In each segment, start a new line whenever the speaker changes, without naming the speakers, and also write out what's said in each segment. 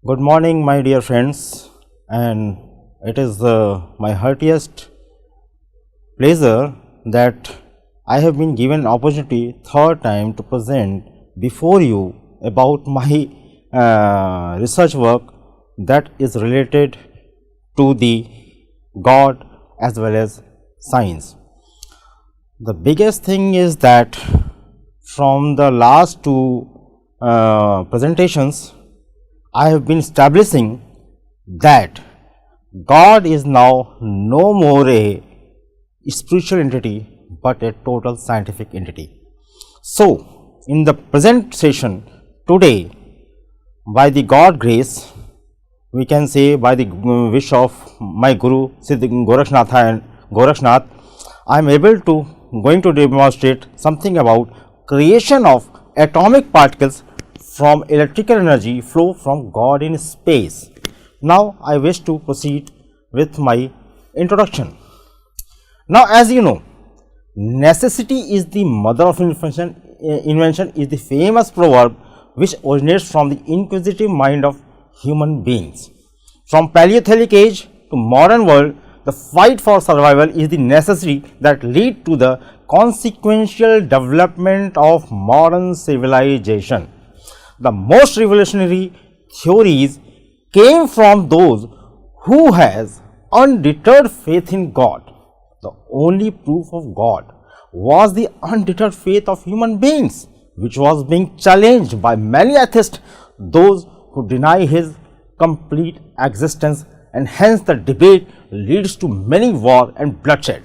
Good morning, my dear friends, and it is my heartiest pleasure that I have been given opportunity third time to present before you about my research work that is related to the God as well as science. The biggest thing is that from the last two presentations, I have been establishing that God is now no more a spiritual entity, but a total scientific entity. So, in the present session today, by the God grace, we can say by the wish of my Guru Siddh Gorakhnath, I am able to going to demonstrate something about creation of atomic particles from electrical energy flow from God in space. Now, I wish to proceed with my introduction. Now, as you know, necessity is the mother of invention is the famous proverb which originates from the inquisitive mind of human beings. From Paleolithic age to modern world, the fight for survival is the necessity that lead to the consequential development of modern civilization. The most revolutionary theories came from those who has undeterred faith in God. The only proof of God was the undeterred faith of human beings, which was being challenged by many atheists, those who deny his complete existence, and hence the debate leads to many war and bloodshed.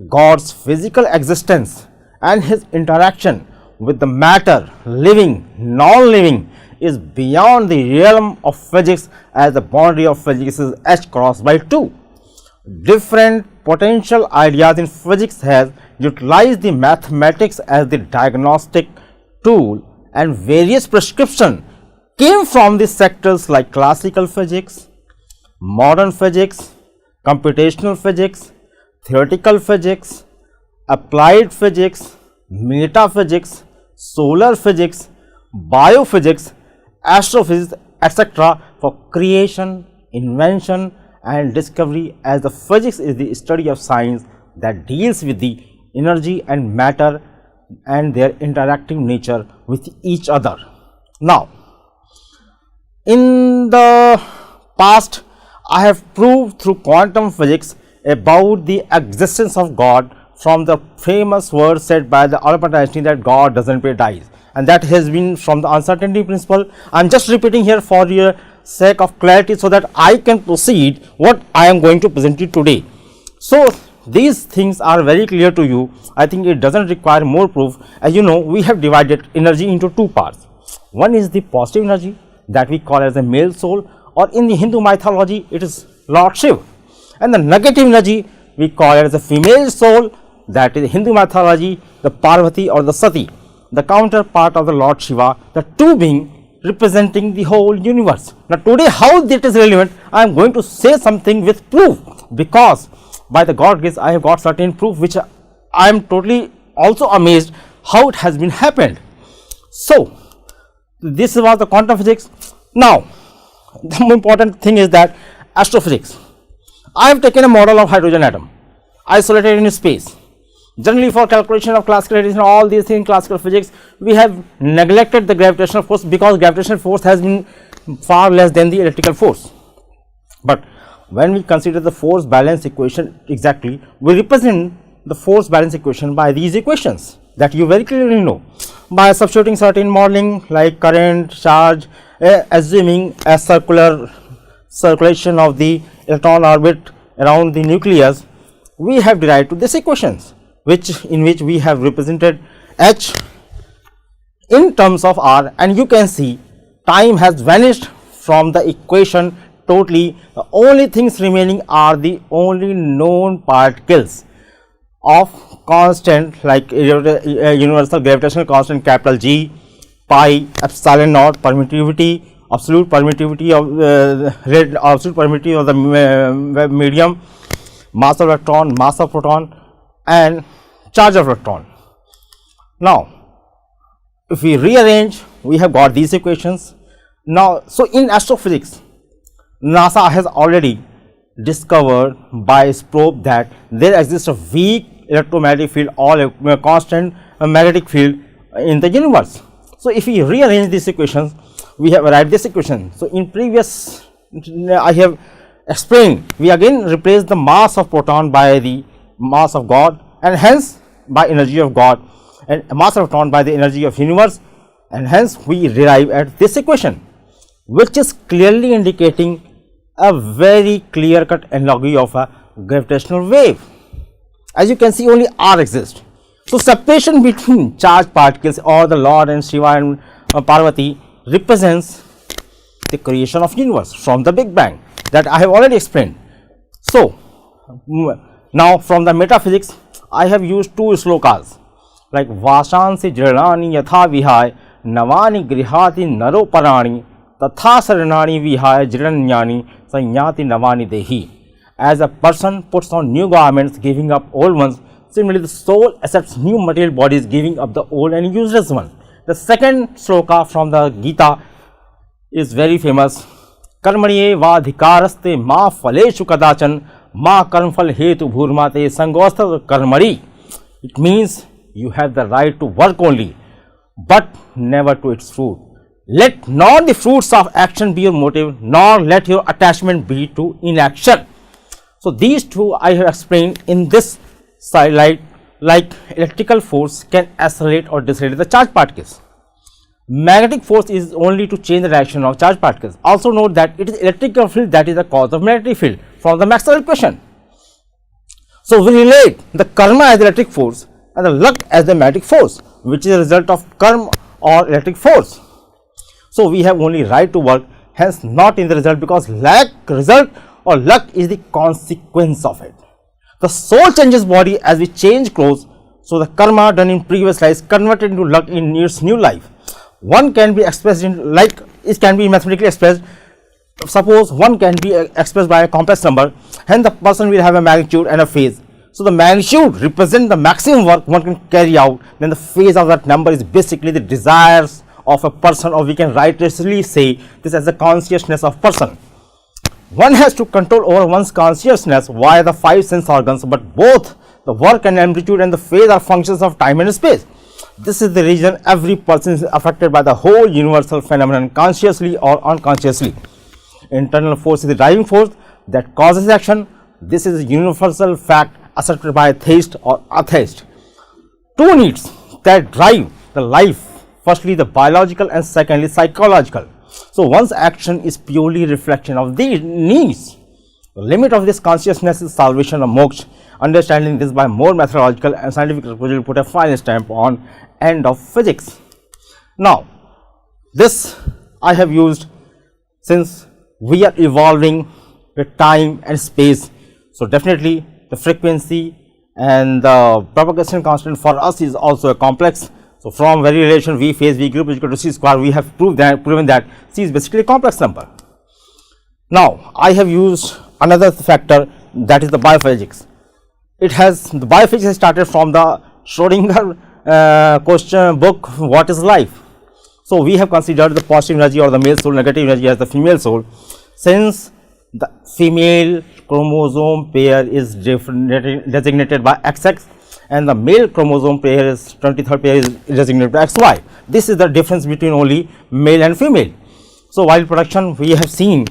God's physical existence and his interaction with the matter, living, non-living, is beyond the realm of physics, as the boundary of physics is h crossed by 2. Different potential ideas in physics has utilized the mathematics as the diagnostic tool, and various prescriptions came from the sectors like classical physics, modern physics, computational physics, theoretical physics, applied physics, metaphysics, solar physics, biophysics, astrophysics, etc. for creation, invention and discovery, as the physics is the study of science that deals with the energy and matter and their interactive nature with each other. Now, in the past, I have proved through quantum physics about the existence of God from the famous words said by the Albert Einstein that God does not pay dies, and that has been from the uncertainty principle. I am just repeating here for your sake of clarity, so that I can proceed what I am going to present you today. So, these things are very clear to you. I think it does not require more proof. As you know, we have divided energy into two parts. One is the positive energy that we call as a male soul, or in the Hindu mythology it is Lord Shiva, and the negative energy we call it as a female soul, that is Hindu mythology the Parvati or the Sati, the counterpart of the Lord Shiva, the two being representing the whole universe. Now, today how that is relevant, I am going to say something with proof, because by the God grace I have got certain proof which I am totally also amazed how it has been happened. So, this was the quantum physics. Now, the more important thing is that astrophysics. I have taken a model of hydrogen atom isolated in space. Generally, for calculation of classical radiation, all these things in classical physics, we have neglected the gravitational force, because gravitational force has been far less than the electrical force. But when we consider the force balance equation exactly, we represent the force balance equation by these equations that you very clearly know, by substituting certain modeling like current, charge, assuming a circulation of the electron orbit around the nucleus, we have derived to these equations, in which we have represented h in terms of r, and you can see time has vanished from the equation totally. The only things remaining are the only known particles of constant like universal gravitational constant capital G, pi, epsilon naught, permittivity, absolute permittivity of the medium, mass of electron, mass of proton, and charge of electron. Now, if we rearrange, we have got these equations, Now, so in astrophysics, NASA has already discovered by its probe that there exists a weak electromagnetic field or a constant magnetic field in the universe. So, if we rearrange these equations, we have arrived this equation. So, in previous I have explained, we again replace the mass of proton by the mass of God, and hence by energy of God, and mass of proton by the energy of universe, and hence we derive at this equation, which is clearly indicating a very clear cut analogy of a gravitational wave. As you can see, only R exists. So, separation between charged particles or the Lord and Shiva and Parvati represents the creation of universe from the Big Bang, that I have already explained. So, now from the metaphysics, I have used two slokas like Vashansi Jirani Yatha Vihai Navani Grihati Naro Parani Tatha Saranani Vihai Jiranyani Sanyati Navani Dehi. As a person puts on new garments, giving up old ones, similarly the soul accepts new material bodies, giving up the old and useless one. The second sloka from the Gita is very famous. Karmaniye vadhikaraste ma phaleshu kadachan ma karmphal hetu bhurmate sangostha karmari. It means you have the right to work only, but never to its fruit. Let not the fruits of action be your motive, nor let your attachment be to inaction. So, these two I have explained in this slide. Like electrical force can accelerate or decelerate the charged particles. Magnetic force is only to change the direction of charged particles. Also note that it is electrical field that is the cause of magnetic field from the Maxwell equation. So, we relate the karma as electric force and the luck as the magnetic force, which is a result of karma or electric force. So, we have only right to work, hence not in the result, because result or luck is the consequence of it. The soul changes body as we change clothes. So, the karma done in previous lives converted into luck in its new life. One can be expressed in, like it can be mathematically expressed. Suppose one can be expressed by a complex number, hence the person will have a magnitude and a phase. So, the magnitude represents the maximum work one can carry out, then the phase of that number is basically the desires of a person, or we can rightly say this as the consciousness of person. One has to control over one's consciousness via the five sense organs, but both the work and amplitude and the phase are functions of time and space. This is the reason every person is affected by the whole universal phenomenon, consciously or unconsciously. Internal force is the driving force that causes action. This is a universal fact accepted by a theist or atheist. Two needs that drive the life, firstly the biological and secondly psychological. So, one's action is purely reflection of these needs. The limit of this consciousness is salvation or moksha. Understanding this by more methodological and scientific approach will put a final stamp on end of physics. Now, this I have used since we are evolving with time and space. So, definitely the frequency and the propagation constant for us is also a complex. So, from very relation V phase V group is equal to C square, we have proven that C is basically a complex number. Now, I have used another factor, that is the biophysics. The biophysics has started from the Schrodinger question book, What is Life? So, we have considered the positive energy or the male soul, negative energy as the female soul. Since the female chromosome pair is designated by XX and the male chromosome pair is 23rd pair is designated by XY. This is the difference between only male and female. So, while production we have seen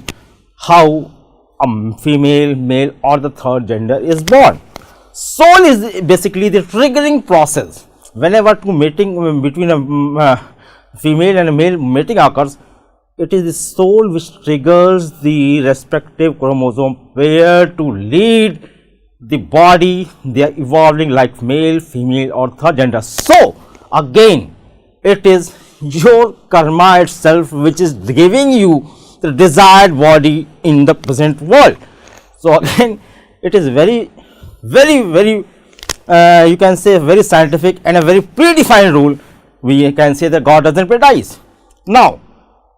how a female, male or the third gender is born. Soul is basically the triggering process. Whenever two mating between a female and a male mating occurs, it is the soul which triggers the respective chromosome pair to lead the body. They are evolving like male, female or third gender. So, again it is your karma itself which is giving you the desired body in the present world. So, again it is very you can say very scientific and a very predefined rule. We can say that God doesn't prejudice. Now,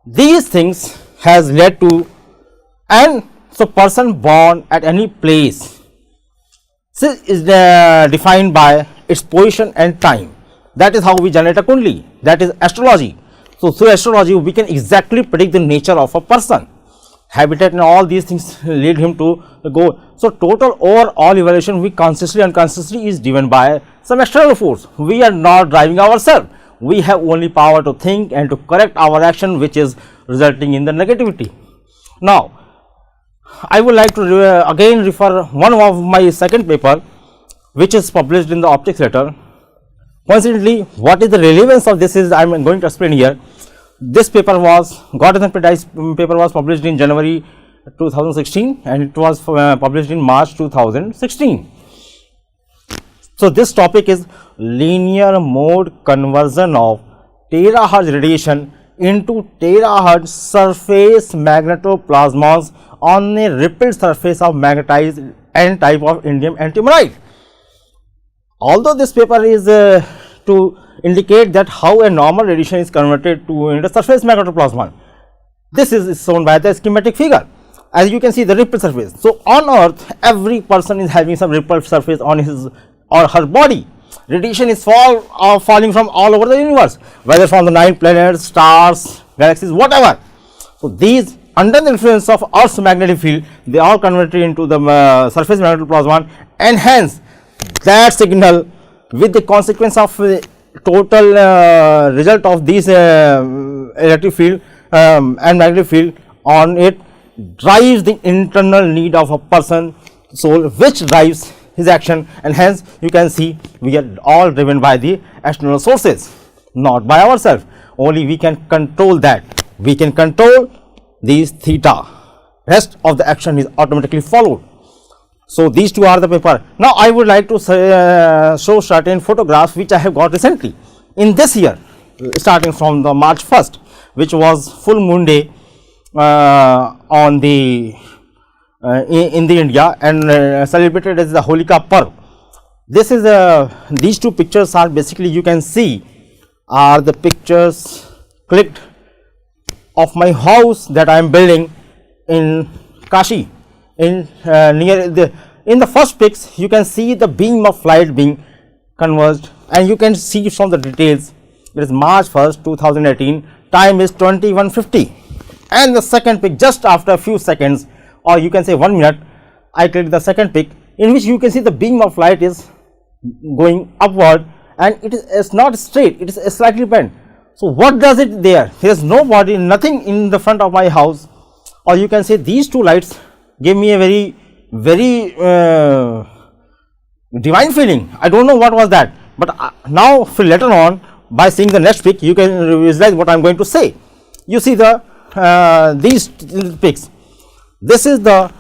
these things has led to, and so person born at any place is defined by its position and time. That is how we generate a kundli, that is astrology. So through astrology we can exactly predict the nature of a person, habitat, and all these things lead him to go. So total overall evaluation we consciously and unconsciously is driven by some external force. We are not driving ourselves. We have only power to think and to correct our action, which is resulting in the negativity. Now I would like to again refer one of my second paper, which is published in the Optics Letter. Coincidentally, what is the relevance of this is I am going to explain here. This paper was Goddess and Paradise paper was published in January 2016 and it was published in March 2016. So this topic is linear mode conversion of terahertz radiation into terahertz surface magnetoplasmas on a rippled surface of magnetized N type of indium antimonide. Although this paper is to indicate that how a normal radiation is converted to into surface magnetoplasma. This is shown by the schematic figure. As you can see, the rippled surface. So on Earth, every person is having some rippled surface on his or her body. Radiation is falling from all over the universe, whether from the 9 planets, stars, galaxies, whatever. So these, under the influence of Earth's magnetic field, they are converted into the surface magnetoplasma, and hence that signal, with the consequence of total result of this electric field and magnetic field on it, drives the internal need of a person soul, which drives his action, and hence you can see we are all driven by the external sources, not by ourselves. Only we can control that. We can control these theta. Rest of the action is automatically followed. So these two are the paper. Now I would like to show certain photographs which I have got recently in this year, starting from the March 1st, which was full moon day on the in the India, and celebrated as the Holika Parv. This is these two pictures are basically, you can see, are the pictures clicked of my house that I am building in Kashi. In the first pics, you can see the beam of light being converged, and you can see from the details it is March 1st 2018, time is 21:50, and the second pic just after a few seconds, or you can say 1 minute, I click the second pic, in which you can see the beam of light is going upward, and it is not straight, it is slightly bent. So what does it there? There is no body, nothing in the front of my house, or you can say these two lights gave me a very divine feeling. I don't know what was that, but now later on, by seeing the next pic, you can visualize what I am going to say. You see the these pics. This is the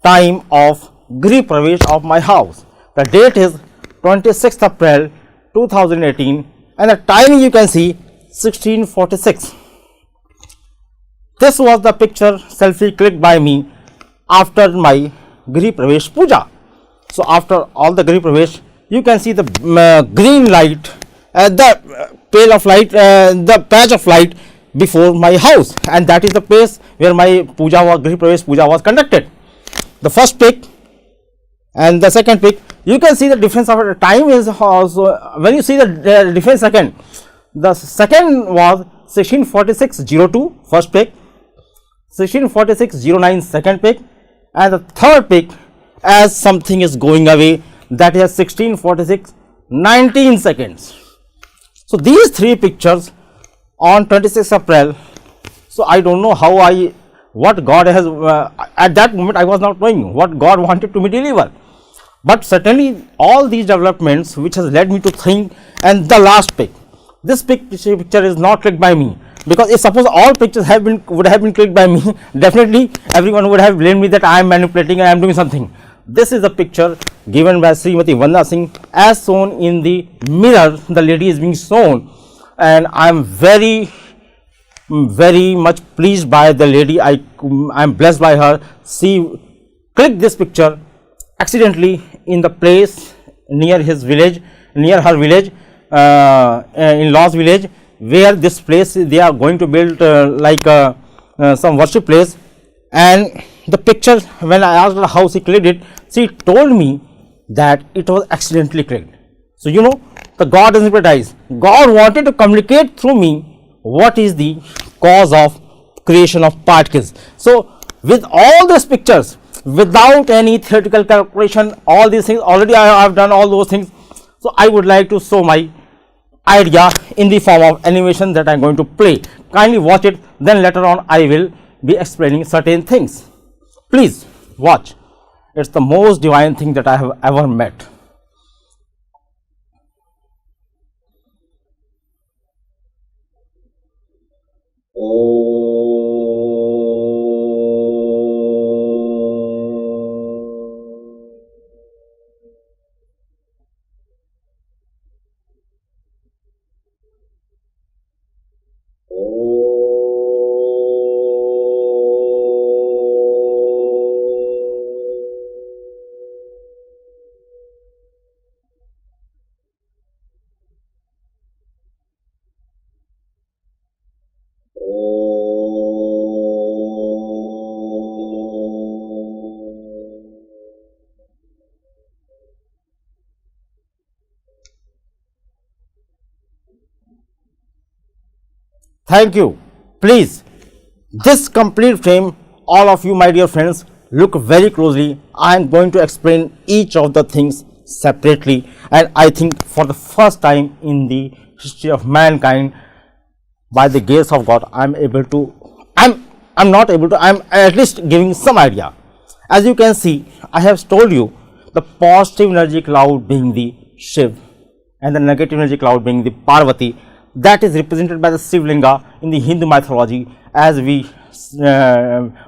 time of Grih Pravesh of my house. The date is 26th April 2018, and the timing you can see 16:46. This was the picture selfie clicked by me after my Grih Pravesh puja. So after all the Grih Pravesh, you can see the green light, the pale of light, the patch of light before my house, and that is the place where my puja was, Grih Pravesh puja was conducted. The first pic and the second pic, you can see the difference of the time is also, when you see the difference second, the second was 16:46:02 first pic, 16:46:09 second pic, and the third pic, as something is going away, that is 16:46:19 seconds. So these three pictures on 26th April. So I don't know how what God has at that moment I was not knowing what God wanted to me deliver, but certainly all these developments which has led me to think. And the last pic, this picture is not clicked by me, because if suppose all pictures would have been clicked by me, definitely everyone would have blamed me that I am manipulating and I am doing something. This is a picture given by Srimati Vandana Singh, as shown in the mirror. The lady is being shown, and I am very much pleased by the lady. I am blessed by her. She clicked this picture accidentally in the place near his village, near her village, in Law's village, where this place they are going to build some worship place. And the picture, when I asked her how she clicked it, she told me that it was accidentally clicked. So you know, the God doesn't advertise. God wanted to communicate through me what is the cause of creation of particles. So with all these pictures, without any theoretical calculation, all these things already I have done all those things. So I would like to show my idea in the form of animation that I am going to play. Kindly watch it, then later on I will be explaining certain things. Please watch. It's the most divine thing that I have ever met. Thank you. Please, this complete frame, all of you my dear friends, look very closely. I am going to explain each of the things separately, and I think for the first time in the history of mankind, by the grace of God, I am able to, I'm not able to, I am at least giving some idea. As you can see, I have told you the positive energy cloud being the Shiv and the negative energy cloud being the Parvati. That is represented by the Shivlinga in the Hindu mythology, as we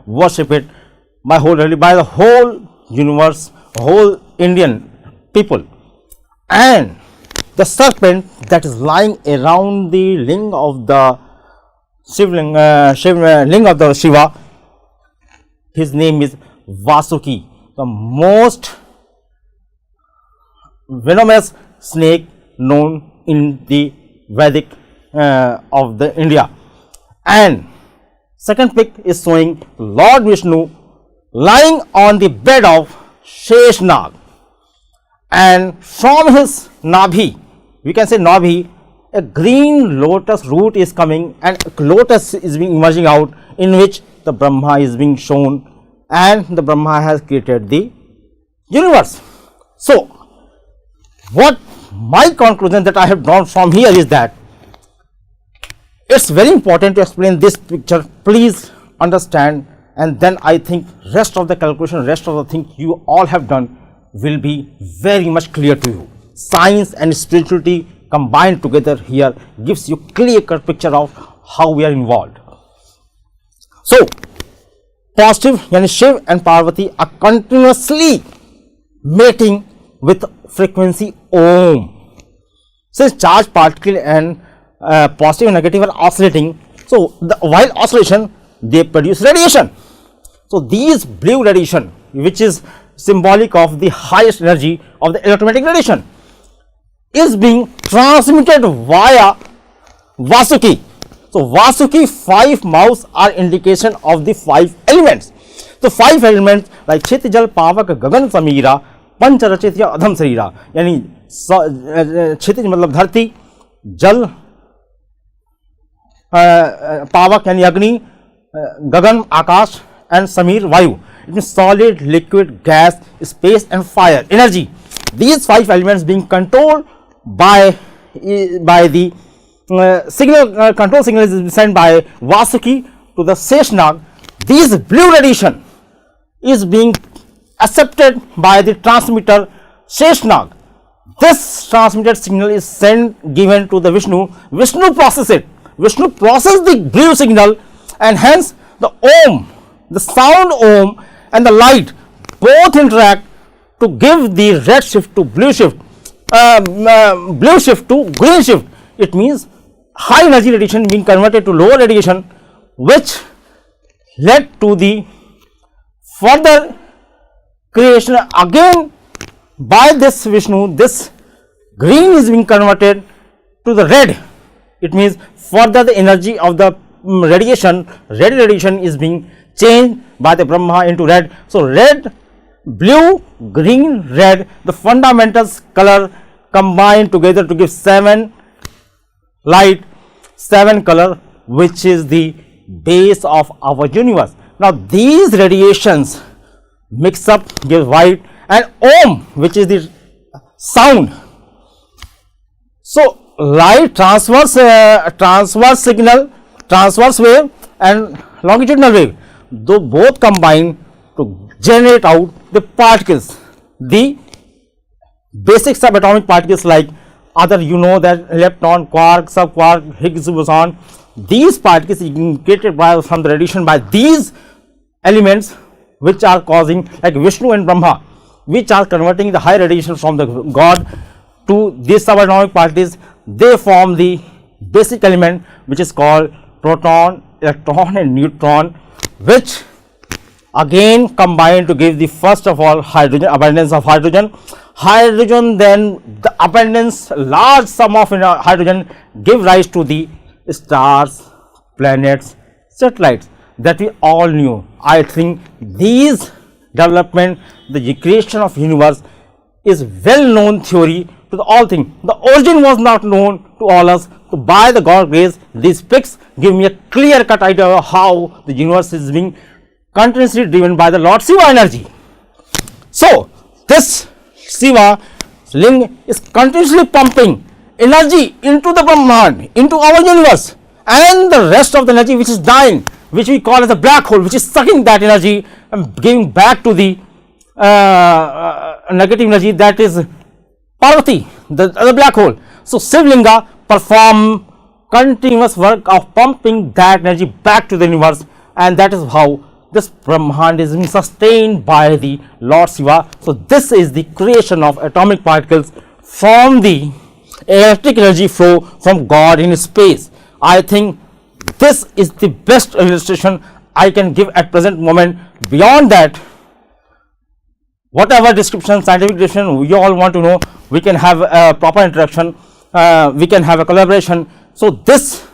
worship it by the whole universe, whole Indian people. And the serpent that is lying around the ling of the ling of the Shiva, his name is Vasuki, the most venomous snake known in the Vedic of the India. And second pic is showing Lord Vishnu lying on the bed of Sheshnag, and from his Nabhi, we can say Nabhi, a green lotus root is coming and a lotus is being emerging out, in which the Brahma is being shown, and the Brahma has created the universe. So what my conclusion that I have drawn from here is that it's very important to explain this picture. Please understand, and then I think rest of the calculation, rest of the thing you all have done will be very much clear to you. Science and spirituality combined together here gives you clear-cut picture of how we are involved. So positive, yani Shiv and Parvati are continuously mating with frequency Om. Since charged particle and positive and negative are oscillating, so while oscillation they produce radiation. So these blue radiation, which is symbolic of the highest energy of the electromagnetic radiation, is being transmitted via Vasuki. So Vasuki 5 mouths are indication of the 5 elements. So 5 elements like Chit, Jal, Pavak, Gagan, Samira, Panch Rachit या अधम शरीरा, यानी क्षितिज मतलब धरती, जल पावक यानी अग्नि, गगन आकाश, and Samir वायु. It means solid, liquid, gas, space and fire, energy. These 5 elements being controlled by the signal, control signal is sent by Vasuki to the Sheshnag. This blue radiation is being accepted by the transmitter Sheshnag. This transmitted signal is given to the Vishnu. Vishnu process it. Vishnu process the blue signal, and hence the Om, the sound Om and the light both interact to give the red shift to blue shift, blue shift to green shift. It means high energy radiation being converted to lower radiation, which led to the further creation again by this Vishnu. This green is being converted to the red. It means further the energy of the radiation, red radiation is being changed by the Brahma into red. So red, blue, green, red, the fundamental color combined together to give 7 light. seven color, which is the base of our universe. Now these radiations mix up, give white, and Om, which is the sound. So light transverse signal, transverse wave and longitudinal wave, though both combine to generate out the particles, the basic subatomic particles like other, you know, that electron, quark, subquark, Higgs boson. These particles created by from the radiation by these elements, which are causing, like Vishnu and Brahma, which are converting the high radiation from the God to these subatomic particles. They form the basic element, which is called proton, electron and neutron, which again combine to give the first of all hydrogen, abundance of hydrogen. Hydrogen, then the abundance, large sum of hydrogen give rise to the stars, planets, satellites that we all knew. I think these development, the creation of universe is well known theory to the all thing. The origin was not known to all us. So by the God grace, these pics give me a clear cut idea of how the universe is being continuously driven by the Lord Shiva energy. So this Shiva ling is continuously pumping energy into the Brahman, into our universe, and the rest of the energy which is dying, which we call as a black hole, which is sucking that energy and giving back to the negative energy, that is Parvati, the black hole. So Shivlinga perform continuous work of pumping that energy back to the universe, and that is how this Brahmand is being sustained by the Lord Shiva. So this is the creation of atomic particles from the electric energy flow from God in space. I think this is the best illustration I can give at present moment. Beyond that, whatever description, scientific description you all want to know, we can have a proper interaction, we can have a collaboration. So this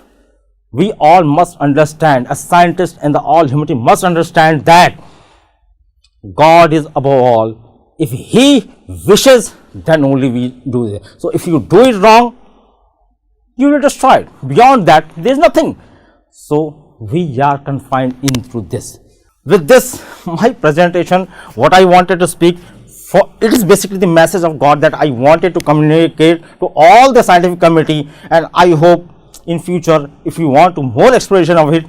we all must understand, as scientists and the all humanity must understand that God is above all. If He wishes, then only we do it. So if you do it wrong, you will destroy it. Beyond that, there is nothing. So we are confined in through this. With this, my presentation, what I wanted to speak for, it is basically the message of God that I wanted to communicate to all the scientific community, and I hope in future, if you want to more exploration of it,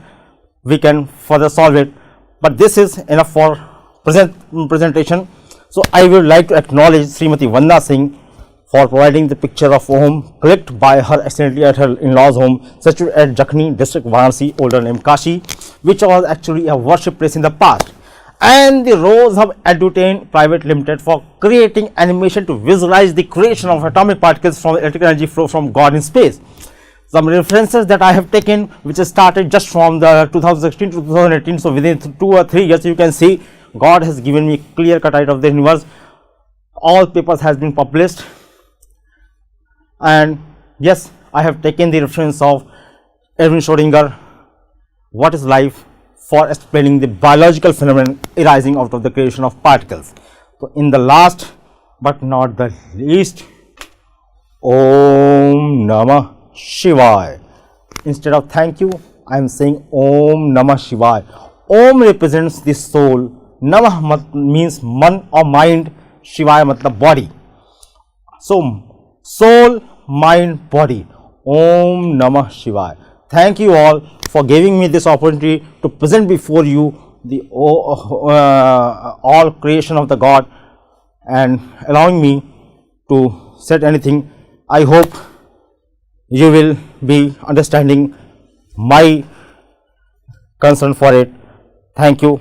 we can further solve it. But this is enough for presentation. So I would like to acknowledge Srimati Vandana Singh for providing the picture of Om clicked by her accidentally at her in-laws home situated at Jakhni district, Varanasi, older name Kashi, which was actually a worship place in the past. And the Rose Hub Edutainment Private Limited for creating animation to visualize the creation of atomic particles from electrical energy flow from God in space. Some references that I have taken, which has started just from the 2016 to 2018. So within 2 or 3 years, you can see God has given me clear cut idea of the universe. All papers has been published, and yes, I have taken the reference of Erwin Schrödinger, What is Life, for explaining the biological phenomenon arising out of the creation of particles. So in the last but not the least, Om Namah Shivaya. Instead of thank you, I am saying Om Namah Shivaya. Om represents the soul, Namah means man or mind, Shivaya matlab body. So soul, mind, body. Om Namah Shivaya. Thank you all for giving me this opportunity to present before you the all creation of the God and allowing me to say anything. I hope you will be understanding my concern for it. Thank you.